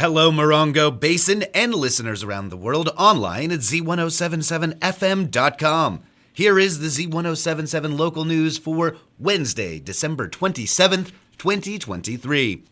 Hello, Morongo Basin and listeners around the world online at Z107.7 FM.com. Here is the Z107.7 local news for Wednesday, December 27th, 2023.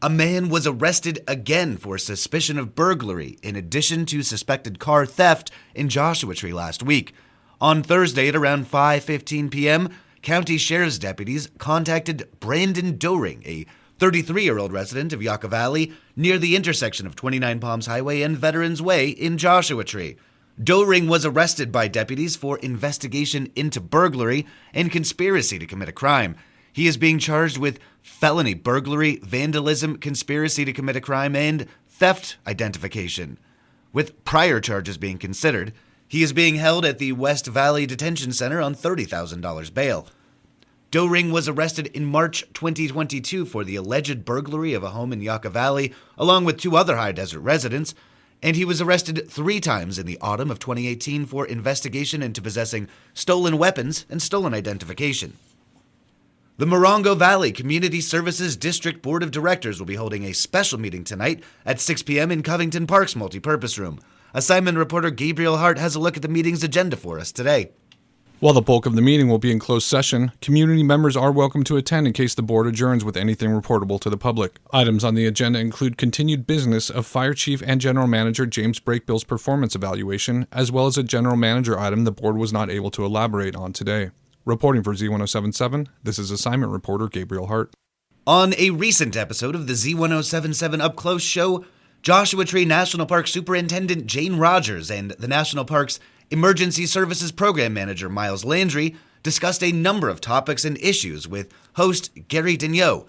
A man was arrested again for suspicion of burglary in addition to suspected car theft in Joshua Tree last week. On Thursday at around 5:15 p.m., county sheriff's deputies contacted Brandon Doring, a 33-year-old resident of Yucca Valley, near the intersection of 29 Palms Highway and Veterans Way in Joshua Tree. Doring was arrested by deputies for investigation into burglary and conspiracy to commit a crime. He is being charged with felony burglary, vandalism, conspiracy to commit a crime, and theft identification. With prior charges being considered, he is being held at the West Valley Detention Center on $30,000 bail. Doring was arrested in March 2022 for the alleged burglary of a home in Yucca Valley, along with two other high desert residents, and he was arrested 3 times in the autumn of 2018 for investigation into possessing stolen weapons and stolen identification. The Morongo Valley Community Services District Board of Directors will be holding a special meeting tonight at 6 p.m. in Covington Park's multipurpose room. Assignment reporter Gabriel Hart has a look at the meeting's agenda for us today. While the bulk of the meeting will be in closed session, community members are welcome to attend in case the board adjourns with anything reportable to the public. Items on the agenda include continued business of Fire Chief and General Manager James Breakbill's performance evaluation, as well as a general manager item the board was not able to elaborate on today. Reporting for Z107.7, this is assignment reporter Gabriel Hart. On a recent episode of the Z107.7 Up Close show, Joshua Tree National Park Superintendent Jane Rogers and the National Park's Emergency Services Program Manager Miles Landry discussed a number of topics and issues with host Gary Daigneault.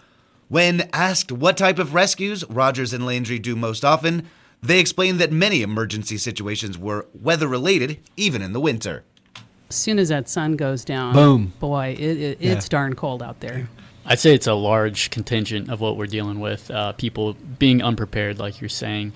When asked what type of rescues Rogers and Landry do most often, they explained that many emergency situations were weather-related, even in the winter. As soon as that sun goes down, boom, boy, it's darn cold out there. I'd say it's a large contingent of what we're dealing with, people being unprepared, like you're saying.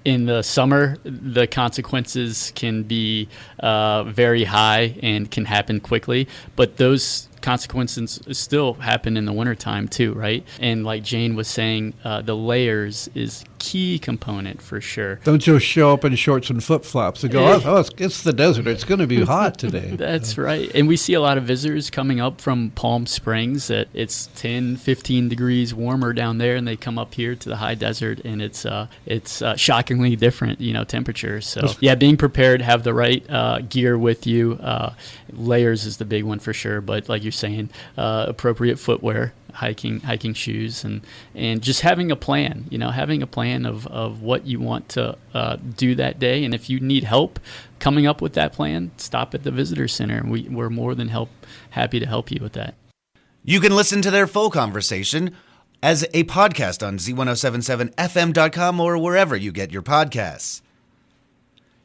In the summer, the consequences can be very high and can happen quickly, but those consequences still happen in the wintertime too, right? And like Jane was saying, the layers is key component for sure. Don't just show up in shorts and flip-flops and go, it's the desert. It's going to be hot today. That's right. And we see a lot of visitors coming up from Palm Springs that it's 10, 15 degrees warmer down there, and they come up here to the high desert, and it's shockingly different, temperatures. So, being prepared, have the right gear with you. Layers is the big one for sure, but like you're saying, appropriate footwear, hiking shoes, and just having a plan, having a plan of what you want to do that day. And if you need help coming up with that plan, stop at the visitor center. We're more than happy to help you with that. You can listen to their full conversation as a podcast on Z107.7FM.com or wherever you get your podcasts.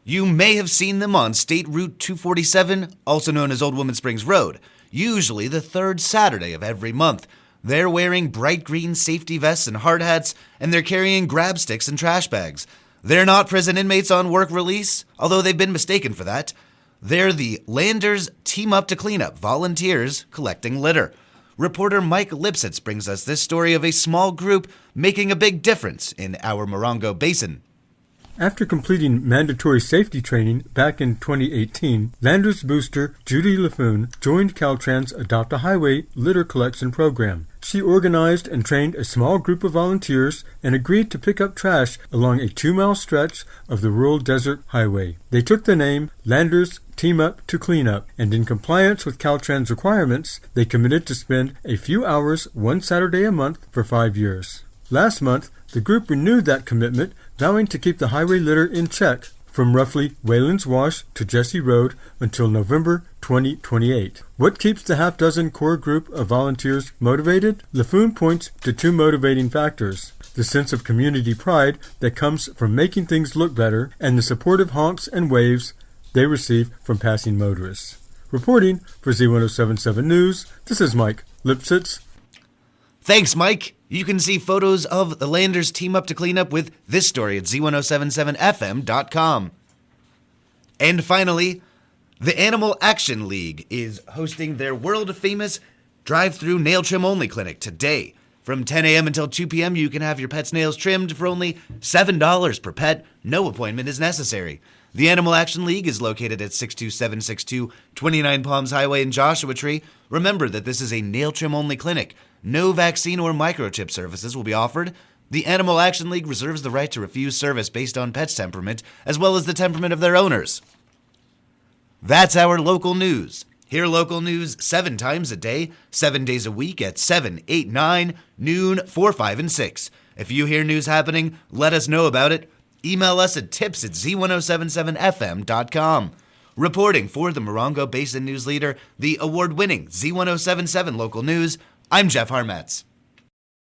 You may have seen them on State Route 247, also known as Old Woman Springs Road, usually the third Saturday of every month. They're wearing bright green safety vests and hard hats, and they're carrying grab sticks and trash bags. They're not prison inmates on work release, although they've been mistaken for that. They're the Landers Team Up to Clean Up volunteers collecting litter. Reporter Mike Lipsitz brings us this story of a small group making a big difference in our Morongo Basin. After completing mandatory safety training back in 2018, Landers booster Judy LaFoon joined Caltrans' Adopt a Highway litter collection program. She organized and trained a small group of volunteers and agreed to pick up trash along a 2-mile stretch of the rural desert highway. They took the name Landers Team Up to Clean Up, and in compliance with Caltrans requirements, they committed to spend a few hours one Saturday a month for 5 years. Last month, the group renewed that commitment, vowing to keep the highway litter in check from roughly Wayland's Wash to Jesse Road until November 2028. What keeps the half-dozen core group of volunteers motivated? LaFoon points to 2 motivating factors: the sense of community pride that comes from making things look better, and the supportive honks and waves they receive from passing motorists. Reporting for Z107.7 News, this is Mike Lipsitz. Thanks, Mike. You can see photos of the Landers Team Up to Clean Up with this story at Z107.7FM.com. And finally, the Animal Action League is hosting their world-famous drive-through nail trim-only clinic today From 10 a.m. until 2 p.m., you can have your pet's nails trimmed for only $7 per pet. No appointment is necessary. The Animal Action League is located at 62762 29 Palms Highway in Joshua Tree. Remember that this is a nail trim only clinic. No vaccine or microchip services will be offered. The Animal Action League reserves the right to refuse service based on pet's temperament, as well as the temperament of their owners. That's our local news. Hear local news 7 times a day, 7 days a week at 7, 8, 9, noon, 4, 5, and 6. If you hear news happening, let us know about it. Email us at tips@Z107.7fm.com. Reporting for the Morongo Basin News Leader, the award-winning Z107.7 Local News, I'm Jeff Harmetz.